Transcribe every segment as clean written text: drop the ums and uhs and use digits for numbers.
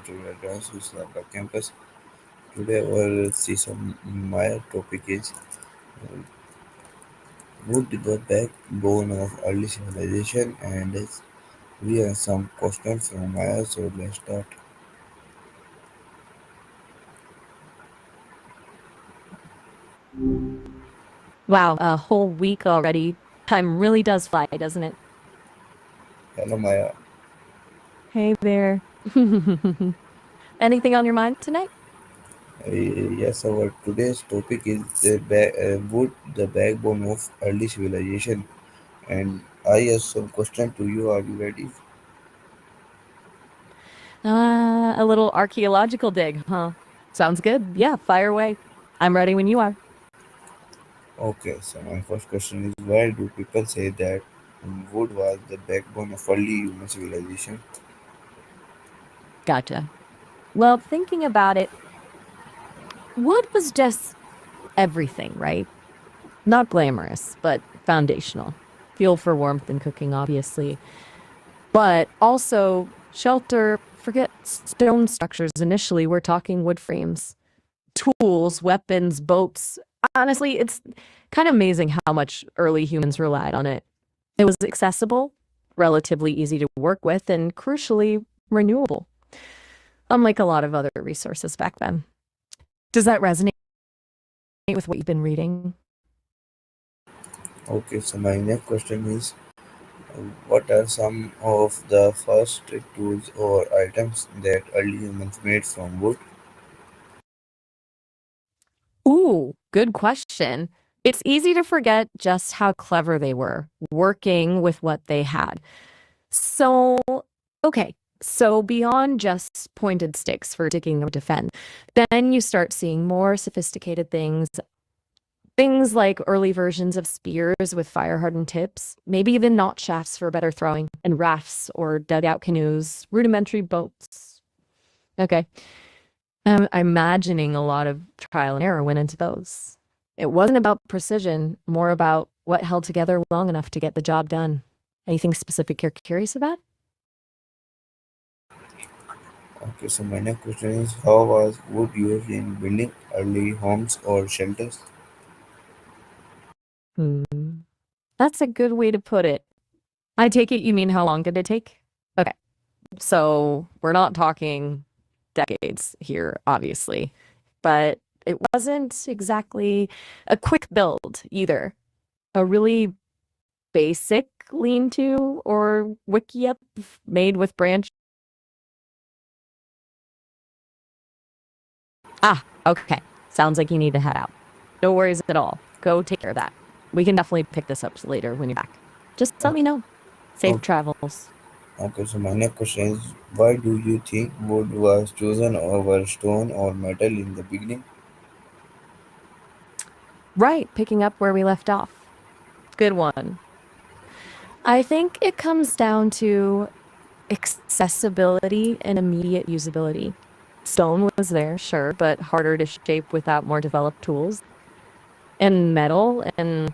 to the Translucent campus. Today our Sesame Maya topic is wood the backbone of early civilization and we have some questions from Maya, so let's start. Wow, a whole week already. Time really does fly, doesn't it? Hello Maya. Hey there. Anything on your mind tonight? Yes, our today's topic is wood the backbone of early civilization and I have some question to you. Are you ready? A little archaeological dig, huh? Sounds good. Yeah, fire away. I'm ready when you are. Okay, so my first question is why do people say that wood was the backbone of early human civilization? Gotcha. Well, thinking about it, wood was just everything, right? Not glamorous, but foundational. Fuel for warmth and cooking, obviously. But also shelter, forget stone structures initially. We're talking wood frames. Tools, weapons, boats. Honestly, it's kind of amazing how much early humans relied on it. It was accessible, relatively easy to work with, and crucially, renewable, unlike a lot of other resources back then. Does that resonate with what you've been reading? Okay, so my next question is what are some of the first tools or items that early humans made from wood? Ooh, good question. It's easy to forget just how clever they were working with what they had. So, okay. So beyond just pointed sticks for digging or defend, then you start seeing more sophisticated things, things like early versions of spears with fire-hardened tips, maybe even notch shafts for better throwing, and rafts or dugout canoes, rudimentary boats. Okay. I'm imagining a lot of trial and error went into those. It wasn't about precision, more about what held together long enough to get the job done. Anything specific you're curious about? Okay, so my next question is how was wood used in building early homes or shelters? Hmm. That's a good way to put it. I take it you mean how long did it take? Okay. So we're not talking decades here, obviously, but it wasn't exactly a quick build either. A really basic lean-to or wickiup made with branch. Ah, okay. Sounds like you need to head out. No worries at all. Go take care of that. We can definitely pick this up later when you're back. Just let me know. Safe Okay, travels. okay, so my next question is why do you think wood was chosen over stone or metal in the beginning? Right, picking up where we left off. Good one. I think it comes down to accessibility and immediate usability. Stone was there, sure, but harder to shape without more developed tools. And metal, and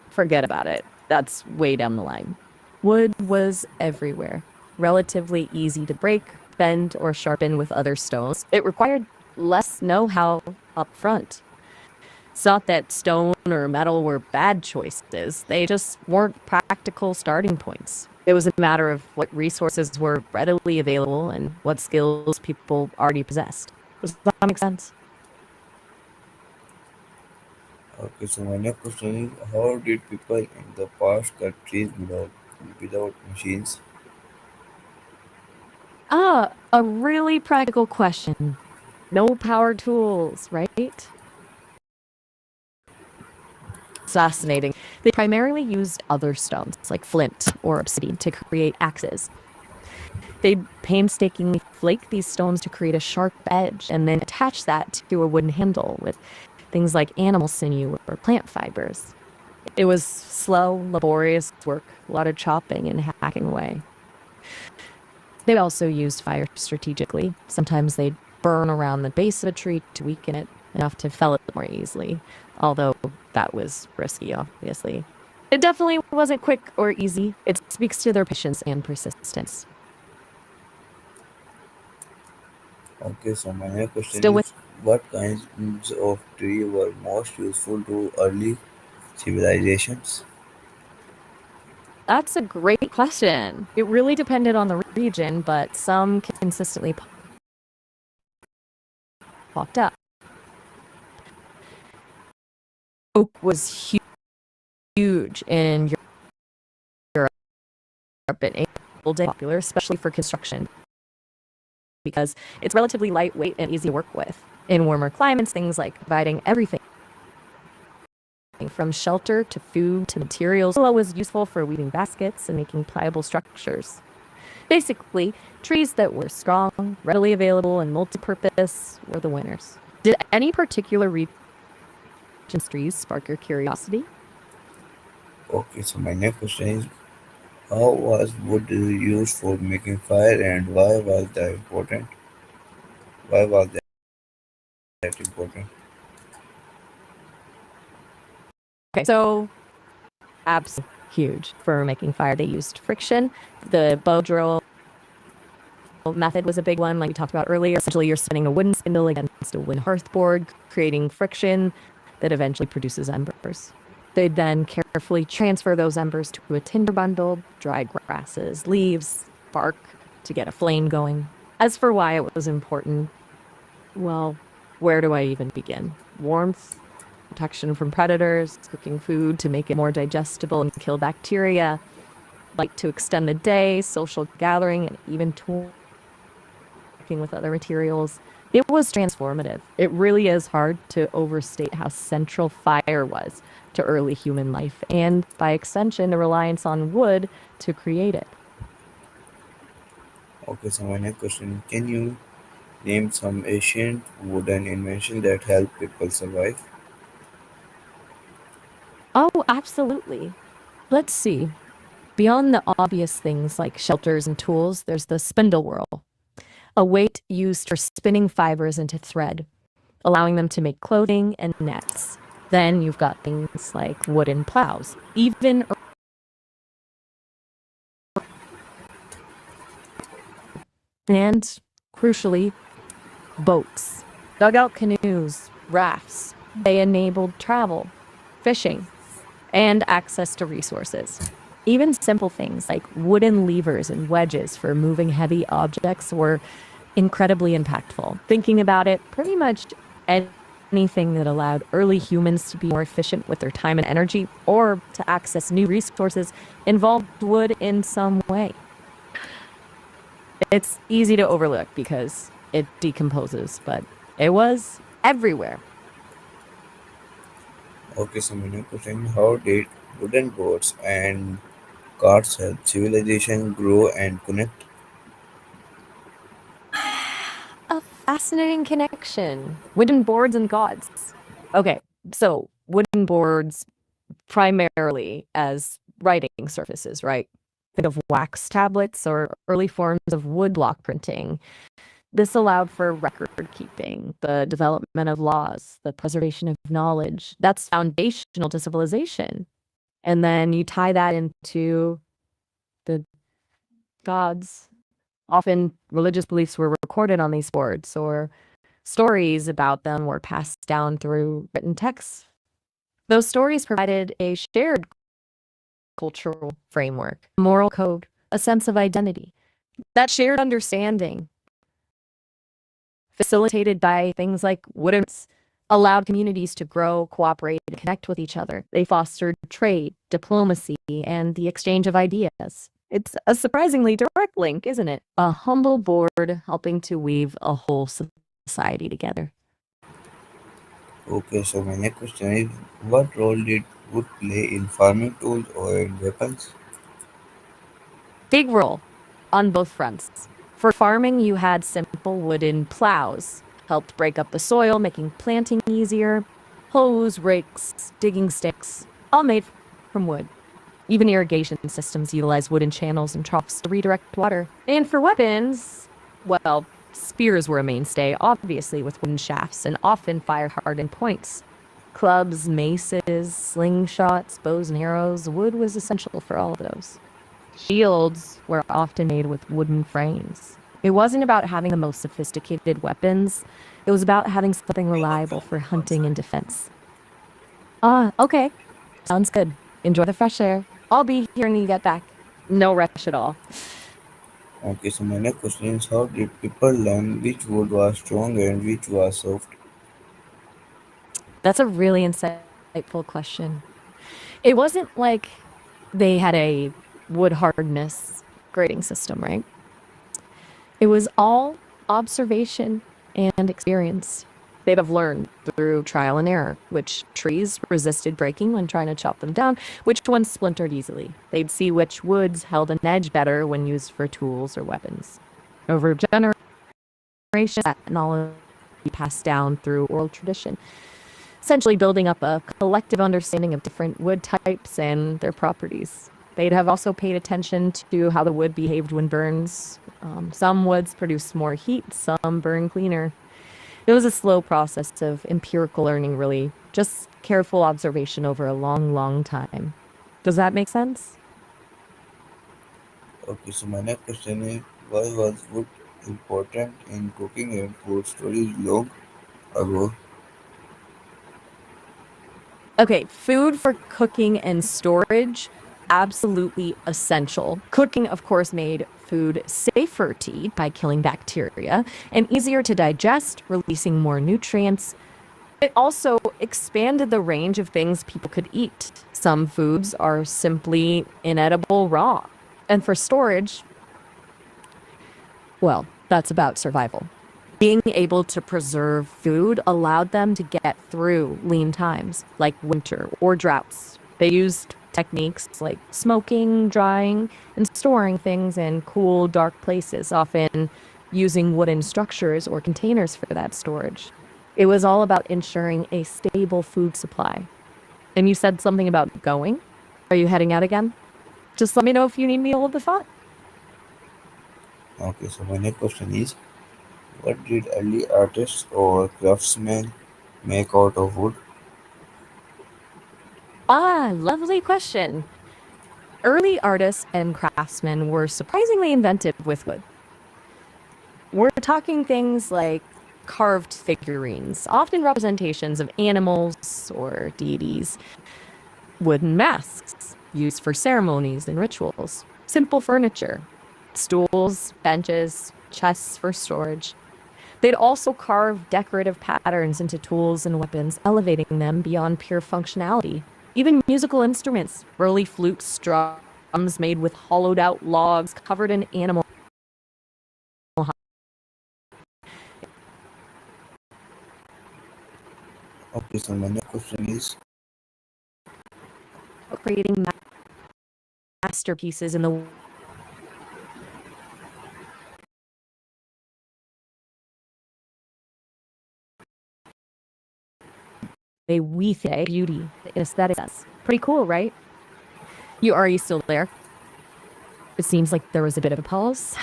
forget about it. That's way down the line. Wood was everywhere, relatively easy to break, bend, or sharpen with other stones. It required less know how up front. It's not that stone or metal were bad choices, they just weren't practical starting points. It was a matter of what resources were readily available and what skills people already possessed. Does that make sense? Okay, so my next question is how did people in the past cut trees without machines? Ah, a really practical question. No power tools, right? Fascinating. They primarily used other stones, like flint or obsidian, to create axes. They'd painstakingly flake these stones to create a sharp edge and then attach that to a wooden handle with things like animal sinew or plant fibers. It was slow, laborious work, a lot of chopping and hacking away. They also used fire strategically. Sometimes they'd burn around the base of a tree to weaken it enough to fell it more easily, although that was risky, obviously. It definitely wasn't quick or easy. It speaks to their patience and persistence. Okay, so my next question Still with is what kinds of tree were most useful to early civilizations? That's a great question. It really depended on the region, but some consistently popped up. Oak was huge in Europe and popular, especially for construction, because it's relatively lightweight and easy to work with. In warmer climates, things like providing everything from shelter to food to materials was useful for weaving baskets and making pliable structures. Basically, trees that were strong, readily available, and multi-purpose were the winners. Did any particular region's trees spark your curiosity? Okay, so my next question is how was wood used for making fire and why was that important? Why was that important? Okay, so absolutely huge for making fire. They used friction. The bow drill method was a big one, like we talked about earlier. Essentially, you're spinning a wooden spindle against a wooden hearthboard, creating friction that eventually produces embers. They'd then carefully transfer those embers to a tinder bundle, dried grasses, leaves, bark to get a flame going. As for why it was important, well, where do I even begin? Warmth, protection from predators, cooking food to make it more digestible and kill bacteria, light to extend the day, social gathering, and even working with other materials. It was transformative. It really is hard to overstate how central fire was to early human life and, by extension, the reliance on wood to create it. Okay, so my next question can you name some ancient wooden invention that helped people survive? Oh, absolutely. Let's see. Beyond the obvious things like shelters and tools, there's the spindle whorl, a weight used for spinning fibers into thread, allowing them to make clothing and nets. Then you've got things like wooden plows, even and crucially, boats, dugout canoes, rafts. They enabled travel, fishing, and access to resources. Even simple things like wooden levers and wedges for moving heavy objects were incredibly impactful. Thinking about it, pretty much anything that allowed early humans to be more efficient with their time and energy or to access new resources involved wood in some way. It's easy to overlook because it decomposes, but it was everywhere. Okay, so my next question how did wooden boats and carts help civilization grow and connect? A fascinating connection. Wooden boards and gods. Okay, so wooden boards primarily as writing surfaces, right? Think of wax tablets or early forms of woodblock printing. This allowed for record keeping, the development of laws, the preservation of knowledge. That's foundational to civilization. And then you tie that into the gods. Often religious beliefs were recorded on these boards, or stories about them were passed down through written texts. Those stories provided a shared cultural framework, moral code, a sense of identity. That shared understanding, facilitated by things like wooden, allowed communities to grow, cooperate, and connect with each other. They fostered trade, diplomacy, and the exchange of ideas. It's a surprisingly direct link, isn't it? A humble board helping to weave a whole society together. Okay, so my next question is what role did wood play in farming tools or in weapons? Big role on both fronts. For farming, you had simple wooden plows, helped break up the soil, making planting easier. Hoes, rakes, digging sticks, all made from wood. Even irrigation systems utilize wooden channels and troughs to redirect water. And for weapons, well, spears were a mainstay, obviously with wooden shafts and often fire-hardened points. Clubs, maces, slingshots, bows and arrows, wood was essential for all of those. Shields were often made with wooden frames. It wasn't about having the most sophisticated weapons. It was about having something reliable for hunting and defense. Ah, okay. Sounds good. Enjoy the fresh air. I'll be here when you get back. No rush at all. Okay, so my next question is how did people learn which wood was strong and which was soft? That's a really insightful question. It wasn't like they had a wood hardness grading system, right? It was all observation and experience. They'd have learned through trial and error which trees resisted breaking when trying to chop them down, which ones splintered easily. They'd see which woods held an edge better when used for tools or weapons. Over generations, that knowledge passed down through oral tradition, essentially building up a collective understanding of different wood types and their properties. They'd have also paid attention to how the wood behaved when burns. Some woods produce more heat, some burn cleaner. It was a slow process of empirical learning, really, just careful observation over a long, long time. Does that make sense? Okay, so my next question is why was wood important in cooking and food storage long ago? Okay, food for cooking and storage, absolutely essential. Cooking, of course, made food safer to eat by killing bacteria and easier to digest, releasing more nutrients. It also expanded the range of things people could eat. Some foods are simply inedible raw. And for storage, well, that's about survival. Being able to preserve food allowed them to get through lean times like winter or droughts. They used techniques like smoking, drying, and storing things in cool, dark places, often using wooden structures or containers for that storage. It was all about ensuring a stable food supply. And you said something about going? Are you heading out again? Just let me know if you need me to hold the thought. Okay, so my next question is what did early artists or craftsmen make out of wood? Ah, lovely question. Early artists and craftsmen were surprisingly inventive with wood. We're talking things like carved figurines, often representations of animals or deities, wooden masks used for ceremonies and rituals, simple furniture, stools, benches, chests for storage. They'd also carve decorative patterns into tools and weapons, elevating them beyond pure functionality. Even musical instruments, early flutes, drums made with hollowed out logs covered in animal Okay, so my next question is creating masterpieces in the way we think beauty, the aesthetics. Pretty cool, right? Are you still there? It seems like there was a bit of a pause.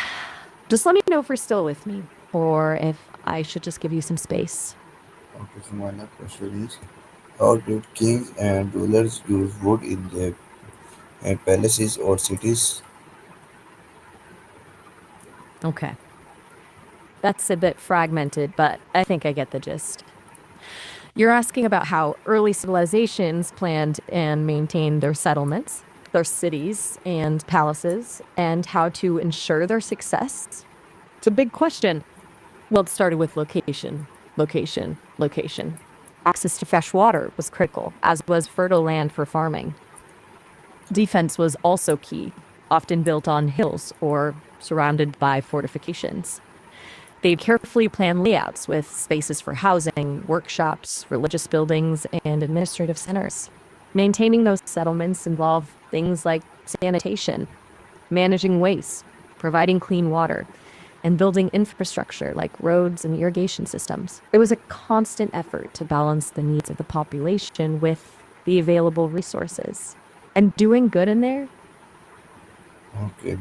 Just let me know if you're still with me, or if I should just give you some space. okay, so my next question is how did kings and rulers use wood in their palaces or cities? Okay. That's a bit fragmented, but I think I get the gist. You're asking about how early civilizations planned and maintained their settlements, their cities and palaces, and how to ensure their success. It's a big question. Well, it started with location, location, location. Access to fresh water was critical, as was fertile land for farming. Defense was also key, often built on hills or surrounded by fortifications. They'd carefully plan layouts with spaces for housing, workshops, religious buildings, and administrative centers. Maintaining those settlements involved things like sanitation, managing waste, providing clean water, and building infrastructure like roads and irrigation systems. It was a constant effort to balance the needs of the population with the available resources. And doing good in there, Okay,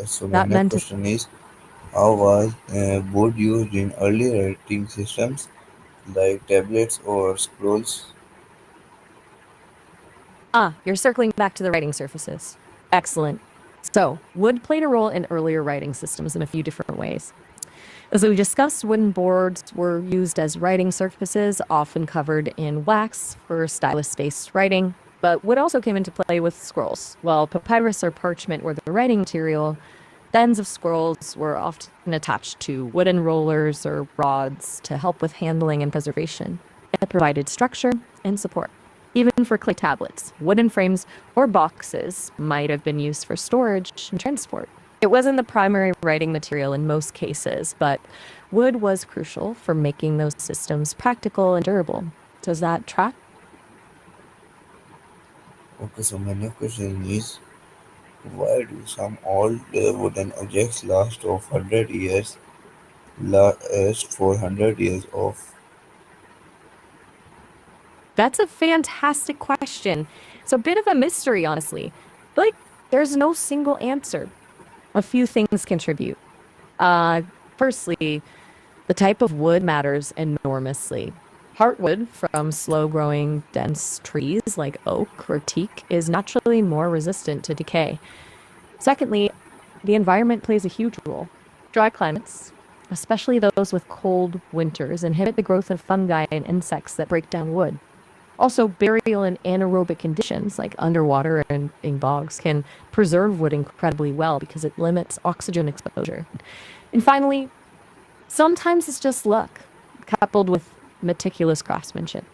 so my that next meant question is how was wood used in early writing systems like tablets or scrolls? you're circling back to the writing surfaces. Excellent. So, wood played a role in earlier writing systems in a few different ways. As we discussed, wooden boards were used as writing surfaces, often covered in wax for stylus-based writing, but wood also came into play with scrolls. While papyrus or parchment were the writing material, the ends of scrolls were often attached to wooden rollers or rods to help with handling and preservation. It provided structure and support. Even for clay tablets, wooden frames or boxes might have been used for storage and transport. It wasn't the primary writing material in most cases, but wood was crucial for making those systems practical and durable. Does that track? Okay, so my next question is, why do some old wooden objects last of 100 years, last for 100 years of? That's a fantastic question. It's a bit of a mystery, honestly. But like, there's no single answer. A few things contribute. Uh, Firstly, the type of wood matters enormously. Heartwood from slow growing, dense trees like oak or teak is naturally more resistant to decay. Secondly, the environment plays a huge role. Dry climates, especially those with cold winters, inhibit the growth of fungi and insects that break down wood. Also, burial in anaerobic conditions like underwater and in bogs can preserve wood incredibly well because it limits oxygen exposure. And finally, sometimes it's just luck, coupled with meticulous craftsmanship.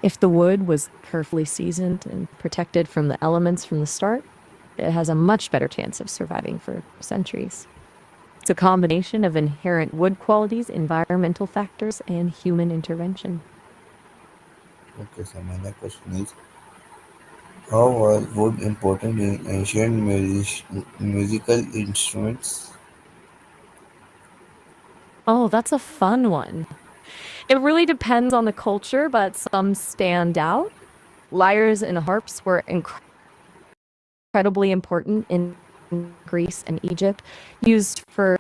If the wood was carefully seasoned and protected from the elements from the start, it has a much better chance of surviving for centuries. It's a combination of inherent wood qualities, environmental factors, and human intervention. Okay, so my next question is, how was wood important in ancient musical instruments? Oh, that's a fun one. It really depends on the culture, but some stand out. Lyres and harps were incredibly important in Greece and Egypt, used for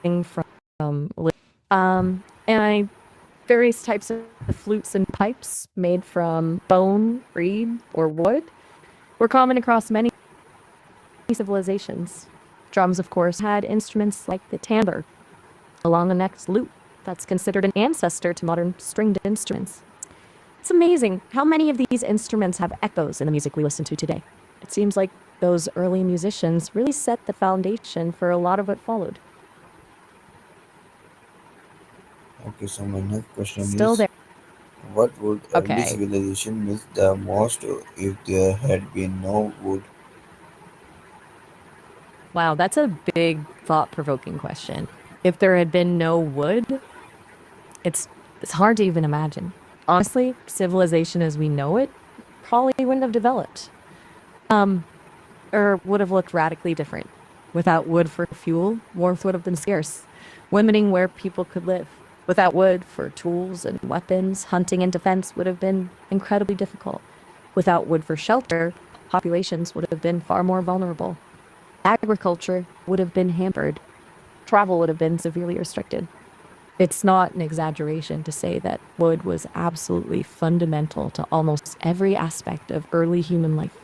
from and I various types of flutes and pipes made from bone, reed, or wood were common across many civilizations. Drums, of course, had instruments like the tambour, a long-necked lute that's considered an ancestor to modern stringed instruments. It's amazing how many of these instruments have echoes in the music we listen to today. It seems like those early musicians really set the foundation for a lot of what followed. Okay, so my next question Still is, there. what would early Okay. civilization miss the most if there had been no wood? Wow, that's a big thought-provoking question. If there had been no wood, it's it's hard to even imagine. Honestly, civilization as we know it probably wouldn't have developed. Um, or would have looked radically different. Without wood for fuel, warmth would have been scarce, limiting where people could live. Without wood for tools and weapons, hunting and defense would have been incredibly difficult. Without wood for shelter, populations would have been far more vulnerable. Agriculture would have been hampered. Travel would have been severely restricted. It's not an exaggeration to say that wood was absolutely fundamental to almost every aspect of early human life.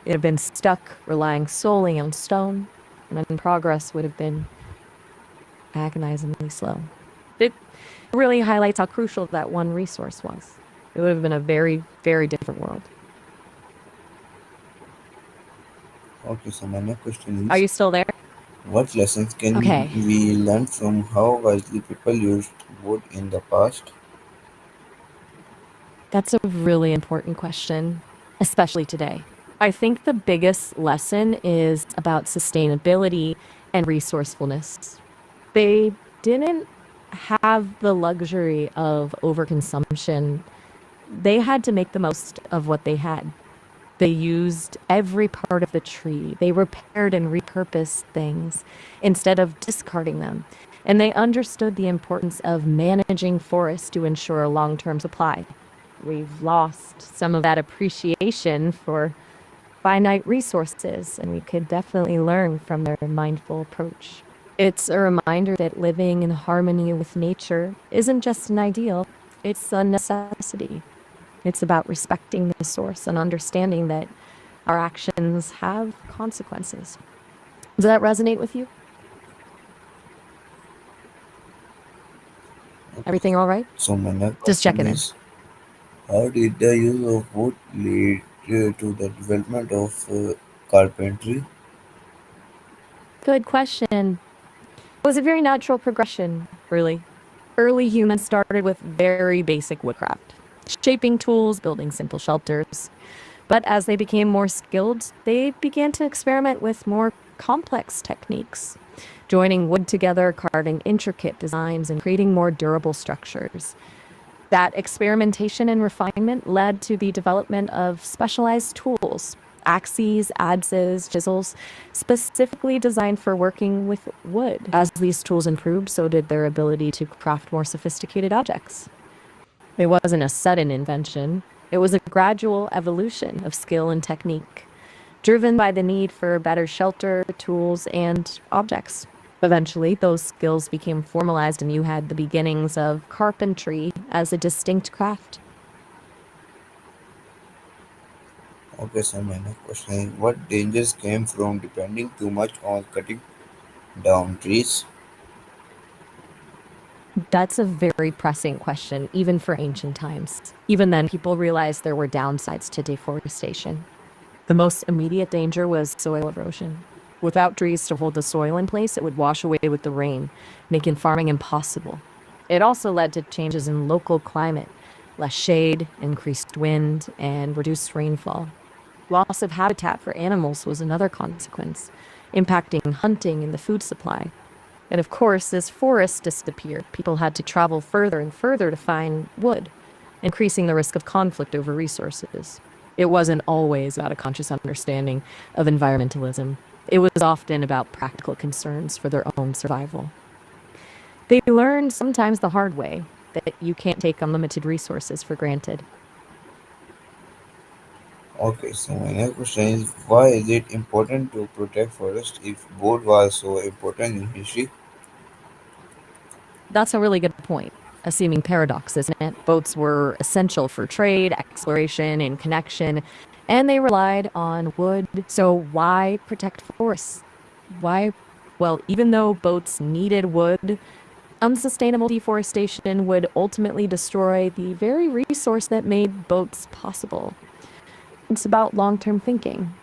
It had been stuck, relying solely on stone, and then progress would have been agonizingly slow. It really highlights how crucial that one resource was. It would have been a very, very different world. Okay, so my next question Are is, you still there? what lessons can Okay, we learn from how wisely people used wood in the past? that's a really important question, especially today. I think the biggest lesson is about sustainability and resourcefulness. They didn't have the luxury of overconsumption. They had to make the most of what they had. They used every part of the tree. They repaired and repurposed things instead of discarding them. And they understood the importance of managing forests to ensure a long term supply. We've lost some of that appreciation for finite resources, and we could definitely learn from their mindful approach. It's a reminder that living in harmony with nature isn't just an ideal, it's a necessity. It's about respecting the source and understanding that our actions have consequences. Does that resonate with you? Okay. Everything all right? So my next Just question checking in. is, how did the use of wood lead to the development of carpentry? Good question. It was a very natural progression, really. Early humans started with very basic woodcraft, shaping tools, building simple shelters. But as they became more skilled, they began to experiment with more complex techniques, joining wood together, carving intricate designs, and creating more durable structures. That experimentation and refinement led to the development of specialized tools, axes, adzes, chisels, specifically designed for working with wood. As these tools improved, so did their ability to craft more sophisticated objects. It wasn't a sudden invention, it was a gradual evolution of skill and technique, driven by the need for better shelter, tools, and objects. Eventually, those skills became formalized, and you had the beginnings of carpentry as a distinct craft. Okay, so my next question is, what dangers came from depending too much on cutting down trees? That's a very pressing question, even for ancient times. Even then, people realized there were downsides to deforestation. The most immediate danger was soil erosion. Without trees to hold the soil in place, it would wash away with the rain, making farming impossible. It also led to changes in local climate, less shade, increased wind, and reduced rainfall. Loss of habitat for animals was another consequence, impacting hunting and the food supply. And of course, as forests disappeared, people had to travel further and further to find wood, increasing the risk of conflict over resources. It wasn't always about a conscious understanding of environmentalism. It was often about practical concerns for their own survival. They learned sometimes the hard way that you can't take unlimited resources for granted. Okay, so my next question is, why is it important to protect forest if wood was so important in history? That's a really good point. A seeming paradox, isn't it? Boats were essential for trade, exploration, and connection, and they relied on wood. So, why protect forests? Why? Well, even though boats needed wood, unsustainable deforestation would ultimately destroy the very resource that made boats possible. It's about long term thinking.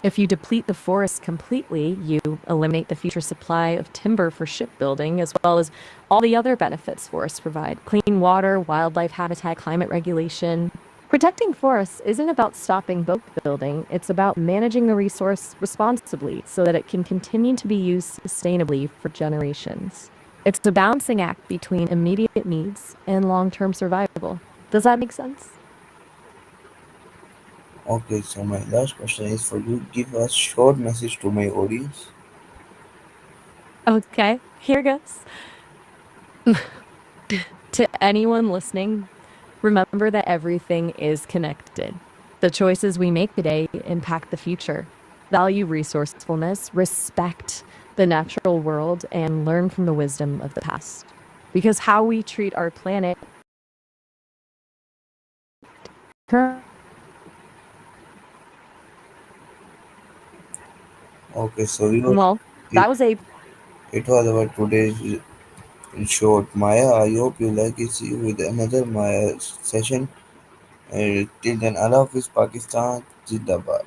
If you deplete the forest completely, you eliminate the future supply of timber for shipbuilding, as well as all the other benefits forests provide: clean water, wildlife habitat, climate regulation. Protecting forests isn't about stopping boat building, it's about managing the resource responsibly so that it can continue to be used sustainably for generations. It's a balancing act between immediate needs and long term survival. Does that make sense? Okay, so my last question is for you. Give a short message to my audience. Okay, here goes. To anyone listening, remember that everything is connected. The choices we make today impact the future. Value resourcefulness, respect the natural world, and learn from the wisdom of the past. Because how we treat our planet, Okay, so you, well, it, that was a it was about today's short Maya. I hope you like it. See you with another Maya session. Till then, Allah Hafiz, Pakistan, Zindabad.